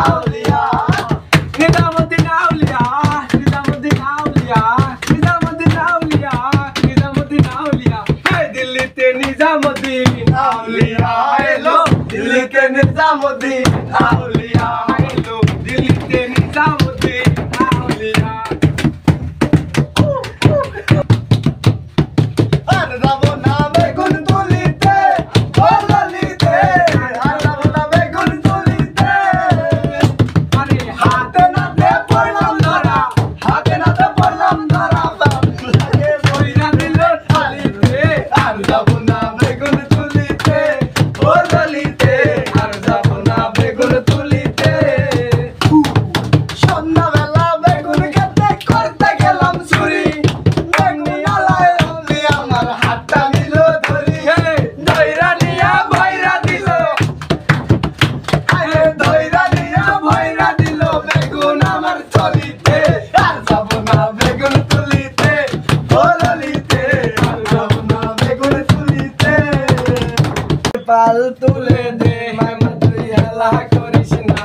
আউলিয়া নিজামুদ্দিন আউলিয়া নিজামুদ্দিন আউলিয়া নিজামুদ্দিন আউলিয়া নিজামুদ্দিন আউলিয়া হে দিল্লিতে নিজামুদ্দিন আউলিয়া এলো দিল্লিতে নিজামুদ্দিন আউলিয়া এলো দিল্লিতে নিজামুদ্দিন আউলিয়া আর যাব না বেগুন তুলিতে বললিতে আর যাব না বেগুন তুলিতে আরে হাতে নাতে পড়লাম ধরা হাতে নাতে পড়লাম ধরা লাগে বইরা দিল থালিতে আর যাব না বেগুন তুলিতে বললিতে আর যাব না বেগুন তুলিতে সন্ধ্যাবেলা বেগুন খেতে করতে গেলাম চুরি বেগুন আলায় অমনি আমার হাতটা নিল ধরি ধইরা নিয়া ভইরা দিল ধইরা নিয়া ভইরা দিল বেগুন আমার চলিতে আর যাব না বেগুন তুলিতে বললিতে আর যাব না বেগুন তুলিতে পাল তুলে দে মামা তুই হেলা করিস না